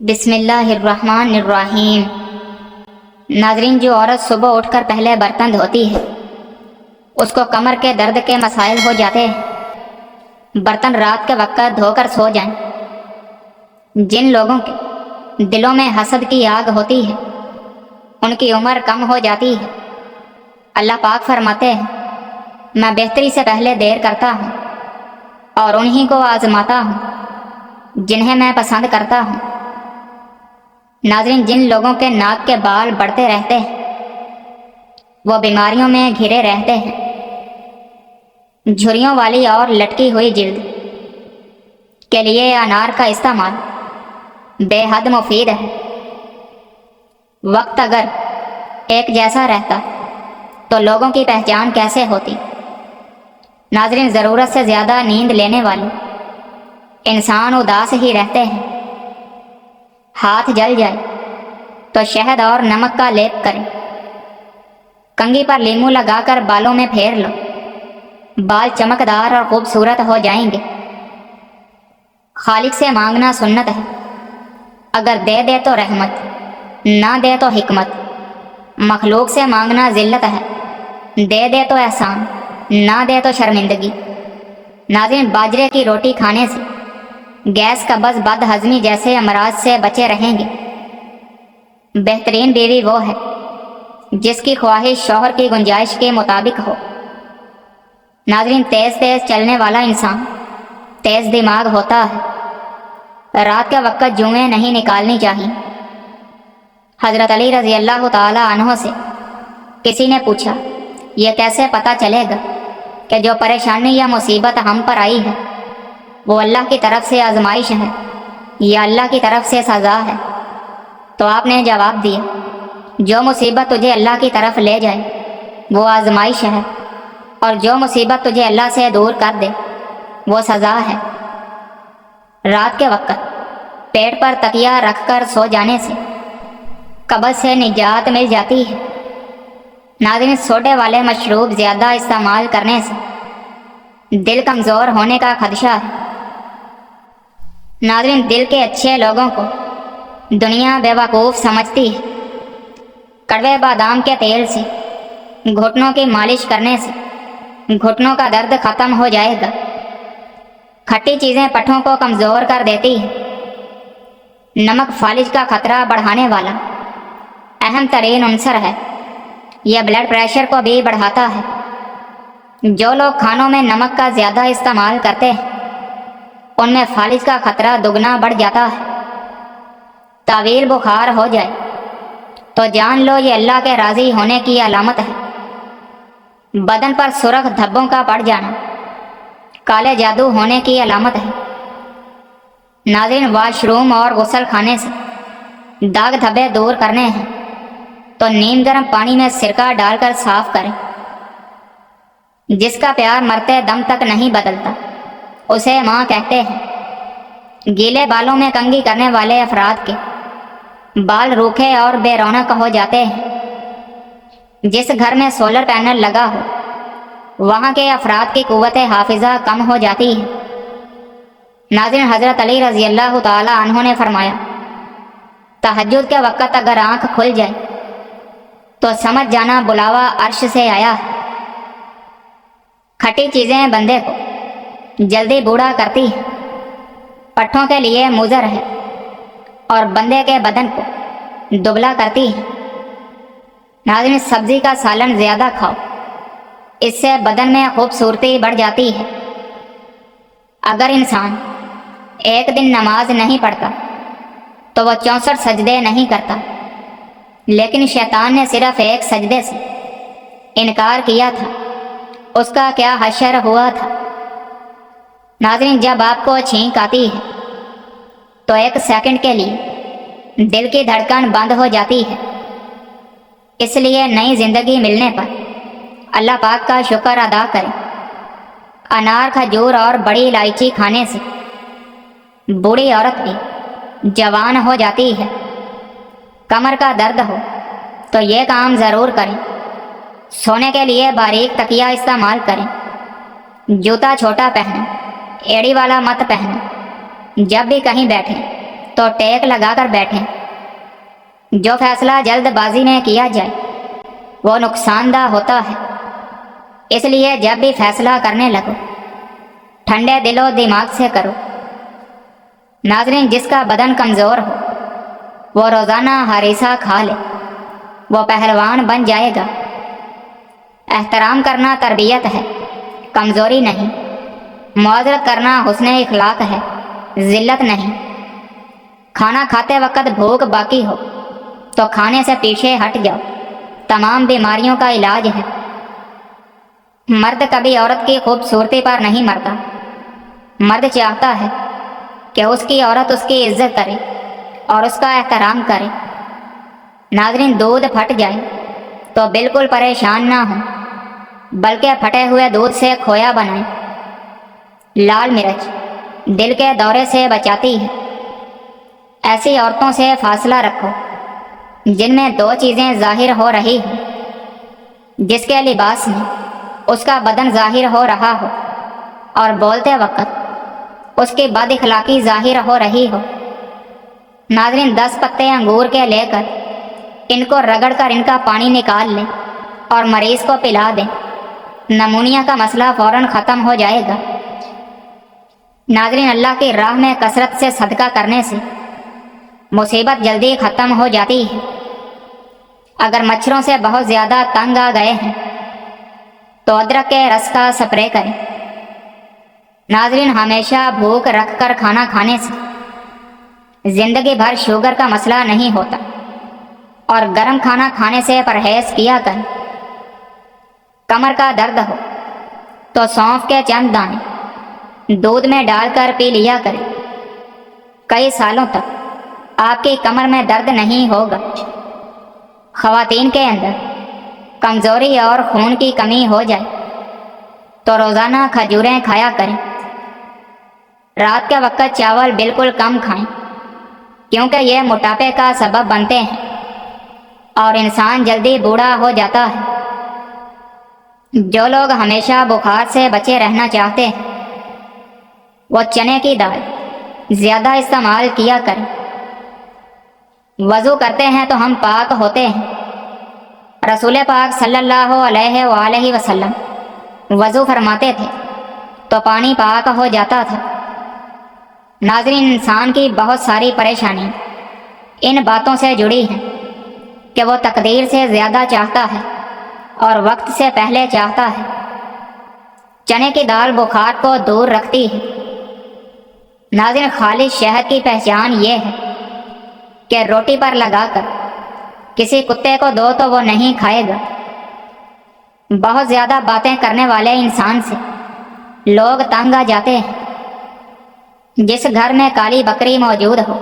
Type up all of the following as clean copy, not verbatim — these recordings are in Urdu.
بسم اللہ الرحمن الرحیم۔ ناظرین، جو عورت صبح اٹھ کر پہلے برتن دھوتی ہے اس کو کمر کے درد کے مسائل ہو جاتے ہیں۔ برتن رات کے وقت دھو کر سو جائیں۔ جن لوگوں کے دلوں میں حسد کی آگ ہوتی ہے ان کی عمر کم ہو جاتی ہے۔ اللہ پاک فرماتے ہیں، میں بہتری سے پہلے دیر کرتا ہوں اور انہی کو آزماتا ہوں جنہیں میں پسند کرتا ہوں۔ ناظرین، جن لوگوں کے ناک کے بال بڑھتے رہتے ہیں وہ بیماریوں میں گھرے رہتے ہیں۔ جھریوں والی اور لٹکی ہوئی جلد کے لیے انار کا استعمال بے حد مفید ہے۔ وقت اگر ایک جیسا رہتا تو لوگوں کی پہچان کیسے ہوتی؟ ناظرین، ضرورت سے زیادہ نیند لینے والے انسان اداس ہی رہتے ہیں۔ ہاتھ جل جائے تو شہد اور نمک کا لیپ کریں۔ کنگھی پر لیمو لگا کر بالوں میں پھیر لو، بال چمکدار اور خوبصورت ہو جائیں گے۔ خالق سے مانگنا سنت ہے، اگر دے دے تو رحمت، نہ دے تو حکمت۔ مخلوق سے مانگنا ذلت ہے، دے دے تو احسان، نہ دے تو شرمندگی۔ ناظرین، باجرے کی روٹی کھانے سے گیس، قبض، بد ہضمی جیسے امراض سے بچے رہیں گے۔ بہترین بیوی وہ ہے جس کی خواہش شوہر کی گنجائش کے مطابق ہو۔ ناظرین، تیز تیز چلنے والا انسان تیز دماغ ہوتا ہے۔ رات کے وقت جوئیں نہیں نکالنی چاہیے۔ حضرت علی رضی اللہ تعالی عنہ سے کسی نے پوچھا، یہ کیسے پتہ چلے گا کہ جو پریشانی یا مصیبت ہم پر آئی ہے وہ اللہ کی طرف سے آزمائش ہے یا اللہ کی طرف سے سزا ہے؟ تو آپ نے جواب دیا، جو مصیبت تجھے اللہ کی طرف لے جائے وہ آزمائش ہے، اور جو مصیبت تجھے اللہ سے دور کر دے وہ سزا ہے۔ رات کے وقت پیٹ پر تکیہ رکھ کر سو جانے سے قبض سے نجات مل جاتی ہے۔ ناظرین، سوڈے والے مشروب زیادہ استعمال کرنے سے دل کمزور ہونے کا خدشہ ہے۔ ناظرین، دل کے اچھے لوگوں کو دنیا بیوقوف سمجھتی ہے۔ کڑوے بادام کے تیل سے گھٹنوں کی مالش کرنے سے گھٹنوں کا درد ختم ہو جائے گا۔ کھٹی چیزیں پٹھوں کو کمزور کر دیتی ہیں۔ نمک فالج کا خطرہ بڑھانے والا اہم ترین عنصر ہے، یہ بلڈ پریشر کو بھی بڑھاتا ہے۔ جو لوگ کھانوں میں نمک کا زیادہ استعمال کرتے ہیں ان میں فالج کا خطرہ دگنا بڑھ جاتا ہے۔ طویل بخار ہو جائے تو جان لو یہ اللہ کے راضی ہونے کی علامت ہے۔ بدن پر سرخ دھبوں کا پڑ جانا کالے جادو ہونے کی علامت ہے۔ ناظرین، واش روم اور غسل خانے سے داغ دھبے دور کرنے ہیں تو نیم گرم پانی میں سرکہ ڈال کر صاف کریں۔ جس کا پیار مرتے دم تک نہیں بدلتا اسے ماں کہتے ہیں۔ گیلے بالوں میں کنگھی کرنے والے افراد کے بال روکھے اور بے رونق ہو جاتے ہیں۔ جس گھر میں سولر پینل لگا ہو وہاں کے افراد کی قوت حافظہ کم ہو جاتی ہے۔ ناظرین، حضرت علی رضی اللہ تعالی عنہ نے فرمایا، تہجد کے وقت اگر آنکھ کھل جائے تو سمجھ جانا بلاوا عرش سے آیا ہے۔ کھٹی چیزیں بندے کو جلدی بوڑھا کرتی ہے، پٹھوں کے لیے مضر ہے اور بندے کے بدن کو دبلا کرتی ہے۔ ناظرین، سبزی کا سالن زیادہ کھاؤ، اس سے بدن میں خوبصورتی بڑھ جاتی ہے۔ اگر انسان ایک دن نماز نہیں پڑھتا تو وہ 64 سجدے نہیں کرتا، لیکن شیطان نے صرف ایک سجدے سے انکار کیا تھا، اس کا کیا حشر ہوا تھا۔ ناظرین، جب آپ کو چھینک آتی ہے تو ایک سیکنڈ کے لیے دل کی دھڑکن بند ہو جاتی ہے۔ اس لیے نئی زندگی ملنے پر اللہ پاک کا شکر ادا کریں۔ انار، کھجور اور بڑی الائچی کھانے سے بوڑھی عورت بھی جوان ہو جاتی ہے۔ کمر کا درد ہو تو یہ کام ضرور کریں۔ سونے کے لیے باریک تکیہ استعمال کریں۔ جوتا چھوٹا پہنیں، ایڑی والا مت پہنیں۔ جب بھی کہیں بیٹھیں تو ٹیک لگا کر بیٹھیں۔ جو فیصلہ جلد بازی میں کیا جائے وہ نقصان دہ ہوتا ہے، اس لیے جب بھی فیصلہ کرنے لگو ٹھنڈے دل و دماغ سے کرو۔ ناظرین، جس کا بدن کمزور ہو وہ روزانہ ہریسہ کھا لے، وہ پہلوان بن جائے گا۔ احترام کرنا تربیت ہے، کمزوری نہیں۔ معذرت کرنا حسن اخلاق ہے، ذلت نہیں۔ کھانا کھاتے وقت بھوک باقی ہو تو کھانے سے پیچھے ہٹ جاؤ، تمام بیماریوں کا علاج ہے۔ مرد کبھی عورت کی خوبصورتی پر نہیں مرتا، مرد چاہتا ہے کہ اس کی عورت اس کی عزت کرے اور اس کا احترام کرے۔ ناظرین، دودھ پھٹ جائے تو بالکل پریشان نہ ہوں، بلکہ پھٹے ہوئے دودھ سے کھویا بنائیں۔ لال مرچ دل کے دورے سے بچاتی ہے۔ ایسی عورتوں سے فاصلہ رکھو جن میں دو چیزیں ظاہر ہو رہی ہیں، جس کے لباس میں اس کا بدن ظاہر ہو رہا ہو اور بولتے وقت اس کی بد اخلاقی ظاہر ہو رہی ہو۔ ناظرین، 10 پتے انگور کے لے کر ان کو رگڑ کر ان کا پانی نکال لیں اور مریض کو پلا دیں، نمونیا کا مسئلہ فوراً ختم ہو جائے گا۔ ناظرین، اللہ کی راہ میں کثرت سے صدقہ کرنے سے مصیبت جلدی ختم ہو جاتی ہے۔ اگر مچھروں سے بہت زیادہ تنگ آ گئے ہیں تو ادرک کے رس کا سپرے کریں۔ ناظرین، ہمیشہ بھوک رکھ کر کھانا کھانے سے زندگی بھر شوگر کا مسئلہ نہیں ہوتا، اور گرم کھانا کھانے سے پرہیز کیا کریں۔ کمر کا درد ہو تو سونف کے چند دانے دودھ میں ڈال کر پی لیا کریں، کئی سالوں تک آپ کی کمر میں درد نہیں ہوگا۔ خواتین کے اندر کمزوری اور خون کی کمی ہو جائے تو روزانہ کھجوریں کھایا کریں۔ رات کے وقت چاول بالکل کم کھائیں، کیونکہ یہ موٹاپے کا سبب بنتے ہیں اور انسان جلدی بوڑھا ہو جاتا ہے۔ جو لوگ ہمیشہ بخار سے بچے رہنا چاہتے ہیں وہ چنے کی دال زیادہ استعمال کیا کریں۔ وضو کرتے ہیں تو ہم پاک ہوتے ہیں۔ رسول پاک صلی اللہ علیہ وآلہ وسلم وضو فرماتے تھے تو پانی پاک ہو جاتا تھا۔ ناظرین، انسان کی بہت ساری پریشانی ان باتوں سے جڑی ہیں کہ وہ تقدیر سے زیادہ چاہتا ہے اور وقت سے پہلے چاہتا ہے۔ چنے کی دال بخار کو دور رکھتی ہے۔ ناظرین، خالص شہد کی پہچان یہ ہے کہ روٹی پر لگا کر کسی کتے کو دو تو وہ نہیں کھائے گا۔ بہت زیادہ باتیں کرنے والے انسان سے لوگ تنگ آ جاتے ہیں۔ جس گھر میں کالی بکری موجود ہو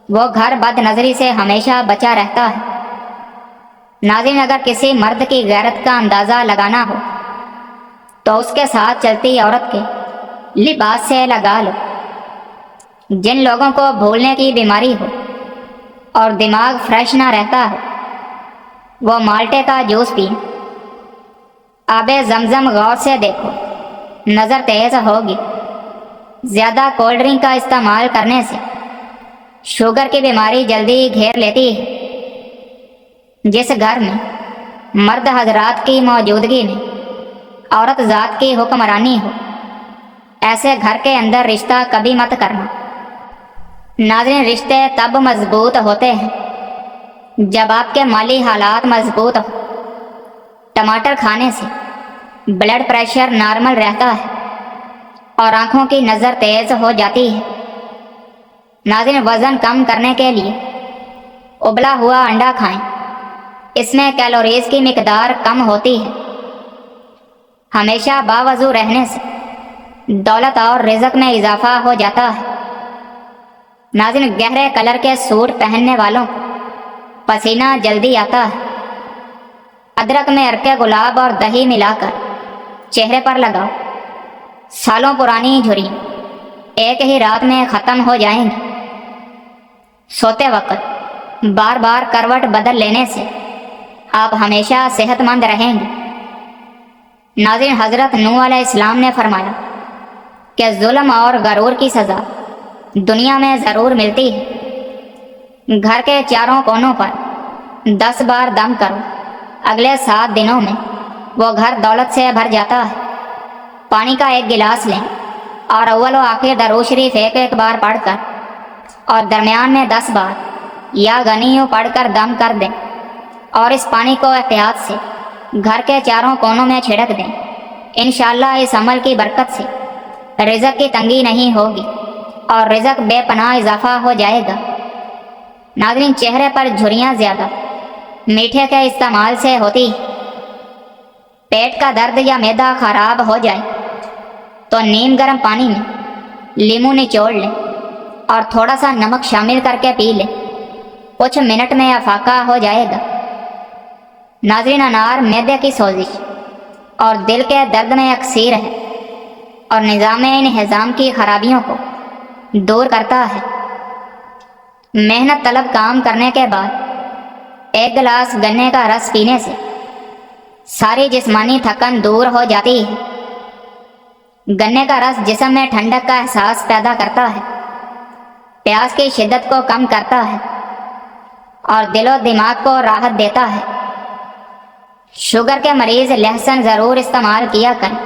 وہ گھر بد نظری سے ہمیشہ بچا رہتا ہے۔ ناظرین، اگر کسی مرد کی غیرت کا اندازہ لگانا ہو تو اس کے ساتھ چلتی عورت کے لباس سے لگا لو۔ جن لوگوں کو بھولنے کی بیماری ہو اور دماغ فریش نہ رہتا ہے وہ مالٹے کا جوس پئیں۔ آب زمزم غور سے دیکھو، نظر تیز ہوگی۔ زیادہ کولڈ ڈرنک کا استعمال کرنے سے شوگر کی بیماری جلدی گھیر لیتی ہے۔ جس گھر میں مرد حضرات کی موجودگی میں عورت ذات کی حکمرانی ہو ایسے گھر کے اندر رشتہ کبھی مت کرنا۔ ناظرین، رشتے تب مضبوط ہوتے ہیں جب آپ کے مالی حالات مضبوط ہو۔ ٹماٹر کھانے سے بلڈ پریشر نارمل رہتا ہے اور آنکھوں کی نظر تیز ہو جاتی ہے۔ ناظرین، وزن کم کرنے کے لیے ابلا ہوا انڈا کھائیں، اس میں کیلوریز کی مقدار کم ہوتی ہے۔ ہمیشہ باوضو رہنے سے دولت اور رزق میں اضافہ ہو جاتا ہے۔ ناظرین، گہرے کلر کے سوٹ پہننے والوں کو پسینہ جلدی آتا ہے۔ ادرک میں ارکے گلاب اور دہی ملا کر چہرے پر لگاؤ، سالوں پرانی جھریاں ایک ہی رات میں ختم ہو جائیں گی۔ سوتے وقت بار بار کروٹ بدل لینے سے آپ ہمیشہ صحت مند رہیں گے۔ ناظرین، حضرت نوح علیہ السلام نے فرمایا کہ ظلم اور غرور کی سزا دنیا میں ضرور ملتی ہے۔ گھر کے چاروں کونوں پر 10 بار دم کرو، اگلے 7 دنوں میں وہ گھر دولت سے بھر جاتا ہے۔ پانی کا ایک گلاس لیں اور اول و آخر درود شریف ایک بار پڑھ کر اور درمیان میں 10 بار یا غنیوں پڑھ کر دم کر دیں، اور اس پانی کو احتیاط سے گھر کے چاروں کونوں میں چھڑک دیں۔ انشاءاللہ اس عمل کی برکت سے رزق کی تنگی نہیں ہوگی اور رزق بے پناہ اضافہ ہو جائے گا۔ ناظرین، چہرے پر جھریاں زیادہ میٹھے کے استعمال سے ہوتی ہے۔ پیٹ کا درد یا معدہ خراب ہو جائے تو نیم گرم پانی میں لیموں نچوڑ لیں اور تھوڑا سا نمک شامل کر کے پی لیں، کچھ منٹ میں افاقہ ہو جائے گا۔ ناظرین، انار معدے کی سوزش اور دل کے درد میں اکثیر ہے اور نظام انہضام کی خرابیوں کو دور کرتا ہے۔ محنت طلب کام کرنے کے بعد ایک گلاس گنے کا رس پینے سے ساری جسمانی تھکن دور ہو جاتی ہے۔ گنے کا رس جسم میں ٹھنڈک کا احساس پیدا کرتا ہے، پیاس کی شدت کو کم کرتا ہے اور دل و دماغ کو راحت دیتا ہے۔ شوگر کے مریض لہسن ضرور استعمال کیا کریں،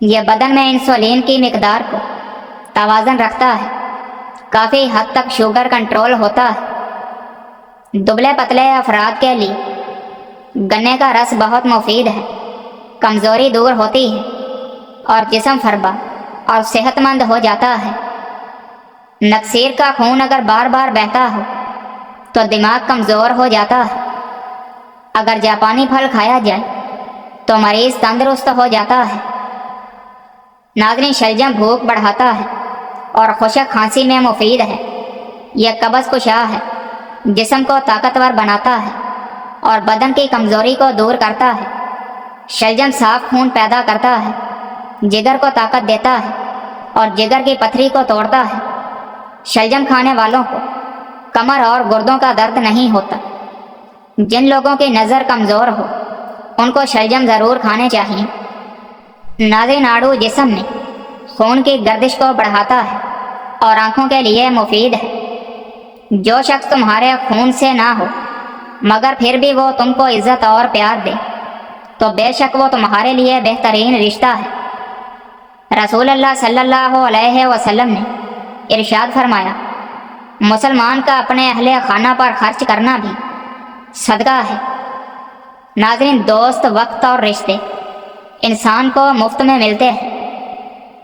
یہ بدن میں انسولین کی مقدار کو توازن رکھتا ہے، کافی حد تک شوگر کنٹرول ہوتا ہے۔ دبلے پتلے افراد کے لیے گنے کا رس بہت مفید ہے، کمزوری دور ہوتی ہے اور جسم فربا اور صحت مند ہو جاتا ہے۔ نکسیر کا خون اگر بار بار بہتا ہو تو دماغ کمزور ہو جاتا ہے۔ اگر جاپانی پھل کھایا جائے تو مریض تندرست ہو جاتا ہے۔ ناظرین، شلجم بھوک بڑھاتا ہے اور خشک کھانسی میں مفید ہے، یہ قبض کشا ہے، جسم کو طاقتور بناتا ہے اور بدن کی کمزوری کو دور کرتا ہے۔ شلجم صاف خون پیدا کرتا ہے، جگر کو طاقت دیتا ہے اور جگر کی پتھری کو توڑتا ہے۔ شلجم کھانے والوں کو کمر اور گردوں کا درد نہیں ہوتا۔ جن لوگوں کی نظر کمزور ہو ان کو شلجم ضرور کھانے چاہیے۔ ناظرین، آڑو جسم میں خون کی گردش کو بڑھاتا ہے اور آنکھوں کے لیے مفید ہے۔ جو شخص تمہارے خون سے نہ ہو مگر پھر بھی وہ تم کو عزت اور پیار دے تو بے شک وہ تمہارے لیے بہترین رشتہ ہے۔ رسول اللہ صلی اللہ علیہ وسلم نے ارشاد فرمایا، مسلمان کا اپنے اہل خانہ پر خرچ کرنا بھی صدقہ ہے۔ ناظرین، دوست، وقت اور رشتے انسان کو مفت میں ملتے ہیں،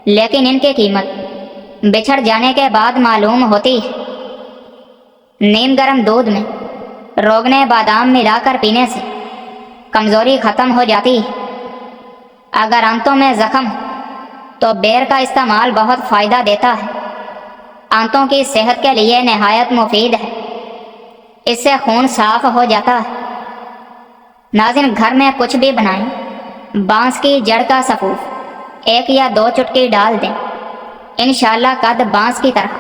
لیکن ان کی قیمت بچھڑ جانے کے بعد معلوم ہوتی ہے۔ نیم گرم دودھ میں روغن بادام ملا کر پینے سے کمزوری ختم ہو جاتی ہے۔ اگر آنتوں میں زخم ہو تو بیر کا استعمال بہت فائدہ دیتا ہے، آنتوں کی صحت کے لیے نہایت مفید ہے، اس سے خون صاف ہو جاتا ہے۔ ناظرین، گھر میں کچھ بھی بنائیں، بانس کی جڑ کا سفوف 1 یا 2 چٹکی ڈال دیں، انشاءاللہ قد بانس کی طرح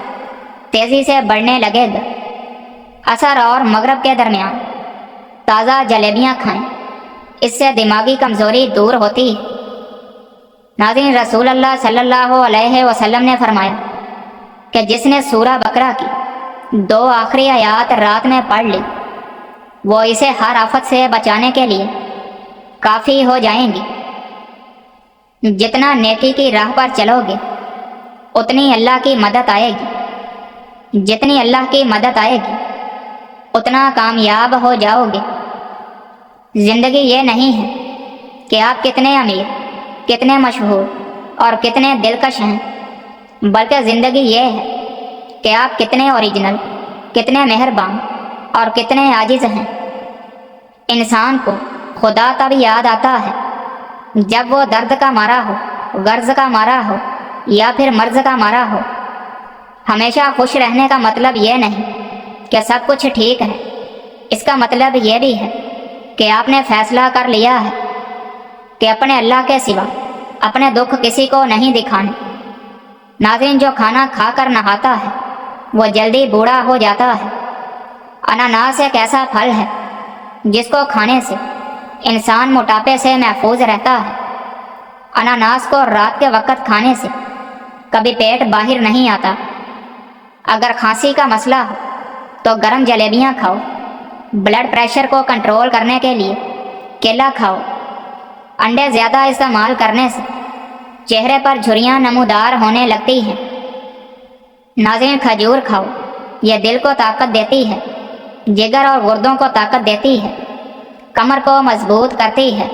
تیزی سے بڑھنے لگے گا۔ عصر اور مغرب کے درمیان تازہ جلیبیاں کھائیں، اس سے دماغی کمزوری دور ہوتی ہے۔ ناظرین، رسول اللہ صلی اللہ علیہ وسلم نے فرمایا کہ جس نے سورہ بقرہ کی 2 آخری آیات رات میں پڑھ لی وہ اسے ہر آفت سے بچانے کے لیے کافی ہو جائیں گی۔ جتنا نیکی کی راہ پر چلو گے اتنی اللہ کی مدد آئے گی، جتنی اللہ کی مدد آئے گی اتنا کامیاب ہو جاؤ گے۔ زندگی یہ نہیں ہے کہ آپ کتنے امیر، کتنے مشہور اور کتنے دلکش ہیں، بلکہ زندگی یہ ہے کہ آپ کتنے اوریجنل، کتنے مہربان اور کتنے عاجز ہیں۔ انسان کو خدا تب یاد آتا ہے جب وہ درد کا مارا ہو، غرض کا مارا ہو یا پھر مرض کا مارا ہو۔ ہمیشہ خوش رہنے کا مطلب یہ نہیں کہ سب کچھ ٹھیک ہے، اس کا مطلب یہ بھی ہے کہ آپ نے فیصلہ کر لیا ہے کہ اپنے اللہ کے سوا اپنے دکھ کسی کو نہیں دکھانے۔ ناظرین، جو کھانا کھا کر نہاتا ہے وہ جلدی بوڑھا ہو جاتا ہے۔ اناناس ایک ایسا پھل ہے جس کو کھانے سے انسان موٹاپے سے محفوظ رہتا ہے۔ اناناس کو رات کے وقت کھانے سے کبھی پیٹ باہر نہیں آتا اگر کھانسی کا مسئلہ ہو تو گرم جلیبیاں کھاؤ۔ بلڈ پریشر کو کنٹرول کرنے کے لیے کیلا کھاؤ۔ انڈے زیادہ استعمال کرنے سے چہرے پر جھریاں نمودار ہونے لگتی ہیں۔ ناظرین، کھجور کھاؤ، یہ دل کو طاقت دیتی ہے، جگر اور گردوں کو طاقت دیتی ہے، کمر کو مضبوط کرتی ہے۔